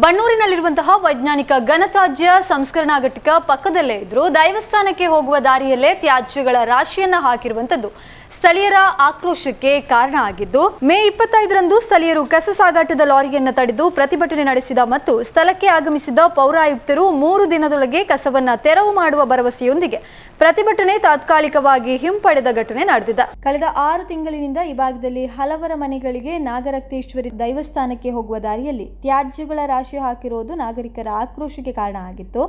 ಬಣ್ಣೂರಿನಲ್ಲಿರುವಂತಹ ವೈಜ್ಞಾನಿಕ ಘನತ್ಯಾಜ್ಯ ಸಂಸ್ಕರಣಾ ಘಟಕ ಪಕ್ಕದಲ್ಲೇ ಇದ್ರೂ ದೈವಸ್ಥಾನಕ್ಕೆ ಹೋಗುವ ದಾರಿಯಲ್ಲೇ ತ್ಯಾಜ್ಯಗಳ ರಾಶಿಯನ್ನ ಹಾಕಿರುವಂತದ್ದು ಸ್ಥಳೀಯರ ಆಕ್ರೋಶಕ್ಕೆ ಕಾರಣ ಆಗಿದ್ದು ಮೇ 25ರಂದು ಸ್ಥಳೀಯರು ಕಸ ಸಾಗಾಟದ ಲಾರಿಯನ್ನು ತಡೆದು ಪ್ರತಿಭಟನೆ ನಡೆಸಿದ ಮತ್ತು ಸ್ಥಳಕ್ಕೆ ಆಗಮಿಸಿದ ಪೌರಾಯುಕ್ತರು 3 ದಿನದೊಳಗೆ ಕಸವನ್ನ ತೆರವು ಮಾಡುವ ಭರವಸೆಯೊಂದಿಗೆ ಪ್ರತಿಭಟನೆ ತಾತ್ಕಾಲಿಕವಾಗಿ ಹಿಂಪಡೆದ ಘಟನೆ ನಡೆದಿದೆ. ಕಳೆದ 6 ತಿಂಗಳಿನಿಂದ ಈ ಭಾಗದಲ್ಲಿ ಹಲವರ ಮನೆಗಳಿಗೆ ನಾಗರಕ್ತೇಶ್ವರಿ ದೈವಸ್ಥಾನಕ್ಕೆ ಹೋಗುವ ದಾರಿಯಲ್ಲಿ ತ್ಯಾಜ್ಯಗಳ ರಾಶಿ ಹಾಕಿರುವುದು ನಾಗರಿಕರ ಆಕ್ರೋಶಕ್ಕೆ ಕಾರಣ ಆಗಿತ್ತು.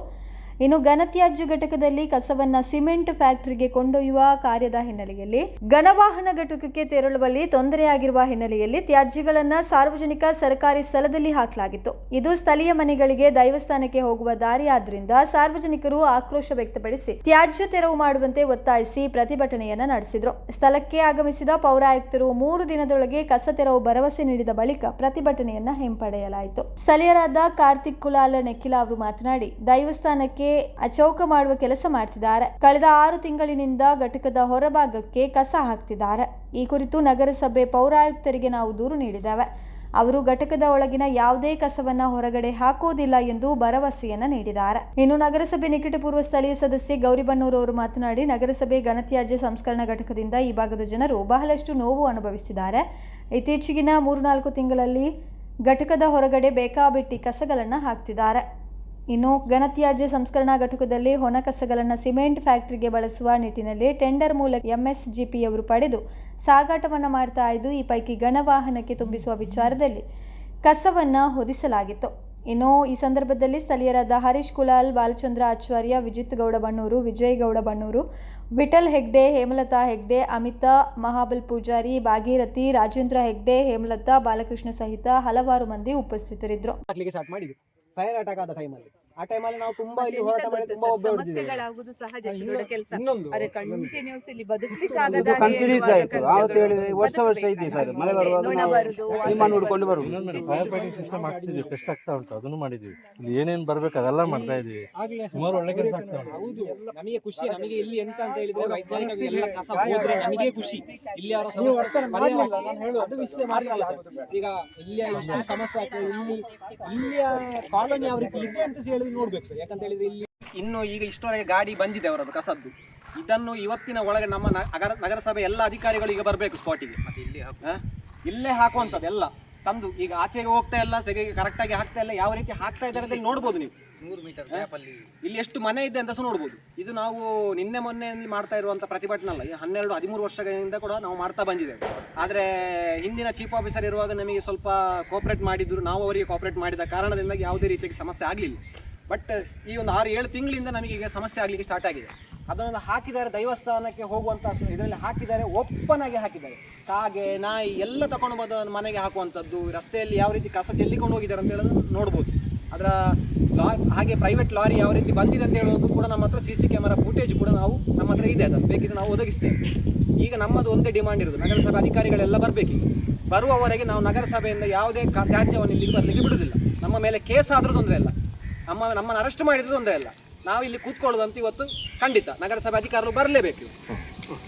ಇನ್ನು ಘನತ್ಯಾಜ್ಯ ಘಟಕದಲ್ಲಿ ಕಸವನ್ನ ಸಿಮೆಂಟ್ ಫ್ಯಾಕ್ಟರಿಗೆ ಕೊಂಡೊಯ್ಯುವ ಕಾರ್ಯದ ಹಿನ್ನೆಲೆಯಲ್ಲಿ ಘನವಾಹನ ಘಟಕಕ್ಕೆ ತೆರಳುವಲ್ಲಿ ತೊಂದರೆಯಾಗಿರುವ ಹಿನ್ನೆಲೆಯಲ್ಲಿ ತ್ಯಾಜ್ಯಗಳನ್ನ ಸಾರ್ವಜನಿಕ ಸರ್ಕಾರಿ ಸ್ಥಳದಲ್ಲಿ ಹಾಕಲಾಗಿತ್ತು. ಇದು ಸ್ಥಳೀಯ ಮನೆಗಳಿಗೆ ದೈವಸ್ಥಾನಕ್ಕೆ ಹೋಗುವ ದಾರಿಯಾದ್ರಿಂದ ಸಾರ್ವಜನಿಕರು ಆಕ್ರೋಶ ವ್ಯಕ್ತಪಡಿಸಿ ತ್ಯಾಜ್ಯ ತೆರವು ಮಾಡುವಂತೆ ಒತ್ತಾಯಿಸಿ ಪ್ರತಿಭಟನೆಯನ್ನ ನಡೆಸಿದ್ರು. ಸ್ಥಳಕ್ಕೆ ಆಗಮಿಸಿದ ಪೌರಾಯುಕ್ತರು 3 ದಿನದೊಳಗೆ ಕಸ ತೆರವು ಭರವಸೆ ನೀಡಿದ ಬಳಿಕ ಪ್ರತಿಭಟನೆಯನ್ನ ಹಿಂಪಡೆಯಲಾಯಿತು. ಸ್ಥಳೀಯರಾದ ಕಾರ್ತಿಕ್ ಕುಲಾಲ ನೆಕ್ಕಿಲ ಅವರು ಮಾತನಾಡಿ ದೈವಸ್ಥಾನಕ್ಕೆ ಅಚೌಕ ಮಾಡುವ ಕೆಲಸ ಮಾಡ್ತಿದ್ದಾರೆ. ಕಳೆದ 6 ತಿಂಗಳಿನಿಂದ ಘಟಕದ ಹೊರಭಾಗಕ್ಕೆ ಕಸ ಹಾಕ್ತಿದ್ದಾರೆ. ಈ ಕುರಿತು ನಗರಸಭೆ ಪೌರಾಯುಕ್ತರಿಗೆ ನಾವು ದೂರು ನೀಡಿದ್ದೇವೆ. ಅವರು ಘಟಕದ ಒಳಗಿನ ಯಾವುದೇ ಕಸವನ್ನ ಹೊರಗಡೆ ಹಾಕೋದಿಲ್ಲ ಎಂದು ಭರವಸೆಯನ್ನ ನೀಡಿದ್ದಾರೆ. ಇನ್ನು ನಗರಸಭೆ ನಿಕಟಪೂರ್ವ ಸ್ಥಳೀಯ ಸದಸ್ಯೆ ಗೌರಿಬನ್ನೂರು ಅವರು ಮಾತನಾಡಿ ನಗರಸಭೆ ಘನತ್ಯಾಜ್ಯ ಸಂಸ್ಕರಣಾ ಘಟಕದಿಂದ ಈ ಭಾಗದ ಜನರು ಬಹಳಷ್ಟು ನೋವು ಅನುಭವಿಸುತ್ತಿದ್ದಾರೆ. ಇತ್ತೀಚೆಗಿನ 3-4 ತಿಂಗಳಲ್ಲಿ ಘಟಕದ ಹೊರಗಡೆ ಬೇಕಾಬಿಟ್ಟಿ ಕಸಗಳನ್ನು ಹಾಕ್ತಿದ್ದಾರೆ. ಇನ್ನು ಘನತ್ಯಾಜ್ಯ ಸಂಸ್ಕರಣಾ ಘಟಕದಲ್ಲಿ ಹೊನ ಕಸಗಳನ್ನು ಸಿಮೆಂಟ್ ಫ್ಯಾಕ್ಟರಿಗೆ ಬಳಸುವ ನಿಟ್ಟಿನಲ್ಲಿ ಟೆಂಡರ್ ಮೂಲಕ ಎಂಎಸ್ಜಿಪಿಯವರು ಪಡೆದು ಸಾಗಾಟವನ್ನು ಮಾಡ್ತಾ ಇದ್ದು ಈ ಪೈಕಿ ಘನವಾಹನಕ್ಕೆ ತುಂಬಿಸುವ ವಿಚಾರದಲ್ಲಿ ಕಸವನ್ನು ಹೊದಿಸಲಾಗಿತ್ತು. ಇನ್ನು ಈ ಸಂದರ್ಭದಲ್ಲಿ ಸ್ಥಳೀಯರಾದ ಹರೀಶ್ ಕುಲಾಲ್, ಬಾಲಚಂದ್ರ ಆಚಾರ್ಯ, ವಿಜಿತ್ ಗೌಡ ಬಣ್ಣೂರು, ವಿಜಯ್ ಗೌಡ ಬಣ್ಣೂರು, ವಿಠಲ್ ಹೆಗ್ಡೆ, ಹೇಮಲತಾ ಹೆಗ್ಡೆ, ಅಮಿತಾ ಮಹಾಬಲ್ ಪೂಜಾರಿ, ಭಾಗೀರಥಿ, ರಾಜೇಂದ್ರ ಹೆಗ್ಡೆ, ಹೇಮಲತಾ, ಬಾಲಕೃಷ್ಣ ಸಹಿತ ಹಲವಾರು ಮಂದಿ ಉಪಸ್ಥಿತರಿದ್ದರು. ಫೈರ್ ಅಟ್ಯಾಕ್ ಆದ ಟೈಮಲ್ಲಿ ನಾವು ತುಂಬಾ ಇಲ್ಲಿ ಹೋರಾಟ ಮಾಡಿ ತುಂಬಾ ಸಮಸ್ಯೆಗಳಾಗುವುದು ಸಹಜ ಕೆಲಸ. ಅರೆ ಕಂಟಿನ್ಯೂಸ್ ಇಲ್ಲಿ ಬದುಕಲಿಕ್ಕೆ ಆಗದ ಕಂಟಿನ್ಯೂಸ್ ಆಯ್ತು. ಆವತ್ತು ಹೇಳಿದ್ರೆ ವರ್ಷ ಇದೆ ಸರ್, ಮಳೆ ಬರುವಾಗ ನಿಮ್ಮ ನೋಡ್ಕೊಂಡು ಬರುವುದು. ಫೈರ್ ಫೈಟಿಂಗ್ ಸಿಸ್ಟಮ್ ಹಾಕ್ಸಿದ್ವಿ, ಟೆಸ್ಟ್ ಆಗ್ತಾ ಉಂಟು, ಅದನ್ನು ಮಾಡಿದ್ವಿ. ಇಲ್ಲಿ ಏನೇನ್ ಬರ್ಬೇಕು ಅದೆಲ್ಲ ಮಾಡ್ತಾ ಇದೀವಿ. ಸುಮಾರು ಒಳ್ಳೆ ಕೆಲಸ ಆಗ್ತಾ ಉಂಟು. ಹೌದು, ನಮಗೆ ಖುಷಿ. ನಮಗೆ ಇಲ್ಲಿ ಎಂತ ಅಂತ ಹೇಳಿದ್ರೆ ವೈಜ್ಞಾನಿಕ ಎಲ್ಲ ಕಸ ಹೋದ್ರೆ ನಮಗೆ ಖುಷಿ. ಇಲ್ಲಿ ಅವರ ಸಮಸ್ಯೆ ಅದು ವಿಷಯ ಮಾತ್ರ ಅಲ್ಲ ಸರ್. ಈಗ ಇಲ್ಲಿಯ ಇಷ್ಟು ಸಮಸ್ಯೆ ಆಗ್ತದೆ, ಇಲ್ಲಿಯ ಕಾಲೋನಿ ಯಾವ ರೀತಿ ಇದೆ ಅಂತ ಹೇಳಿದ್ರೆ ನೋಡ್ಬೇಕು ಸರ್. ಯಾಕಂತ ಹೇಳಿದ್ರೆ ಇಲ್ಲಿ ಇನ್ನು ಈಗ ಇಷ್ಟವರೆಗೆ ಗಾಡಿ ಬಂದಿದೆ ಅವರದ್ದು ಕಸದ್ದು. ಇದನ್ನು ಇವತ್ತಿನ ಒಳಗೆ ನಮ್ಮ ನಗರಸಭೆ ಎಲ್ಲ ಅಧಿಕಾರಿಗಳು ಈಗ ಬರಬೇಕು ಸ್ಪಾಟಿಗೆ. ಇಲ್ಲೇ ಹಾಕುವಂಥದ್ದು ಎಲ್ಲ ತಂದು ಈಗ ಆಚೆಗೆ ಹೋಗ್ತಾ ಇಲ್ಲ, ಸೆಗೆಗೆ ಕರೆಕ್ಟಾಗಿ ಹಾಕ್ತಾ ಇಲ್ಲ. ಯಾವ ರೀತಿ ಹಾಕ್ತಾ ಇದ್ದಾರೆ ನೋಡ್ಬೋದು ನೀವು. 100 ಮೀಟರ್ ಇಲ್ಲಿ ಎಷ್ಟು ಮನೆ ಇದೆ ಅಂತ ಸಹ ನೋಡ್ಬೋದು. ಇದು ನಾವು ನಿನ್ನೆ ಮೊನ್ನೆ ಮಾಡ್ತಾ ಇರುವಂಥ ಪ್ರತಿಭಟನೆ ಅಲ್ಲ, 12-13 ವರ್ಷಗಳಿಂದ ಕೂಡ ನಾವು ಮಾಡ್ತಾ ಬಂದಿದ್ದೇವೆ. ಆದರೆ ಹಿಂದಿನ ಚೀಫ್ ಆಫೀಸರ್ ಇರುವಾಗ ನಮಗೆ ಸ್ವಲ್ಪ ಕೋಆಪರೇಟ್ ಮಾಡಿದ್ರು, ನಾವು ಅವರಿಗೆ ಕೋಆಪರೇಟ್ ಮಾಡಿದ ಕಾರಣದಿಂದಾಗಿ ಯಾವುದೇ ರೀತಿಯಾಗಿ ಸಮಸ್ಯೆ ಆಗಲಿಲ್ಲ. ಬಟ್ ಈ ಒಂದು 6-7 ತಿಂಗಳಿಂದ ನಮಗೆ ಈಗ ಸಮಸ್ಯೆ ಆಗಲಿಕ್ಕೆ ಸ್ಟಾರ್ಟ್ ಆಗಿದೆ. ಅದನ್ನು ಹಾಕಿದ್ದಾರೆ, ದೈವಸ್ಥಾನಕ್ಕೆ ಹೋಗುವಂಥ ಇದರಲ್ಲಿ ಹಾಕಿದ್ದಾರೆ, ಓಪನ್ ಆಗಿ ಹಾಕಿದ್ದಾರೆ. ಕಾಗೆ ನಾಯಿ ಎಲ್ಲ ತಗೊಂಡು ಬಂದ ಮನೆಗೆ ಹಾಕುವಂಥದ್ದು, ರಸ್ತೆಯಲ್ಲಿ ಯಾವ ರೀತಿ ಕಸ ಚೆಲ್ಲಿಕೊಂಡು ಹೋಗಿದ್ದಾರೆ ಅಂತ ಹೇಳೋದು ನೋಡ್ಬೋದು. ಅದರ ಹಾಗೆ ಪ್ರೈವೇಟ್ ಲಾರಿ ಯಾವ ರೀತಿ ಬಂದಿದೆ ಅಂತ ಹೇಳೋದು ಕೂಡ ನಮ್ಮ ಹತ್ರ CC ಕ್ಯಾಮರಾ ಫುಟೇಜ್ ಕೂಡ ನಮ್ಮ ಹತ್ರ ಇದೆ. ಅದನ್ನು ಬೇಕಿದ್ರೆ ನಾವು ಒದಗಿಸ್ತೇವೆ. ಈಗ ನಮ್ಮದು ಒಂದೇ ಡಿಮಾಂಡ್ ಇರೋದು, ನಗರಸಭೆ ಅಧಿಕಾರಿಗಳೆಲ್ಲ ಬರಬೇಕು. ಬರುವವರೆಗೆ ನಾವು ನಗರಸಭೆಯಿಂದ ಯಾವುದೇ ತ್ಯಾಜ್ಯವನ್ನು ಇಲ್ಲಿಗೆ ಬರಲಿಕ್ಕೆ ಬಿಡುವುದಿಲ್ಲ. ನಮ್ಮ ಮೇಲೆ ಕೇಸ್ ಆದರೂ ತೊಂದರೆ ಇಲ್ಲ, ನಮ್ಮನ್ನು ಅರೆಸ್ಟ್ ಮಾಡಿದ್ರು ತೊಂದರೆ ಇಲ್ಲ. ನಾವು ಇಲ್ಲಿ ಕೂತ್ಕೊಳ್ಳೋದಂತ ಇವತ್ತು ಖಂಡಿತ ನಗರಸಭೆ ಅಧಿಕಾರಿಗಳು ಬರಲೇಬೇಕು.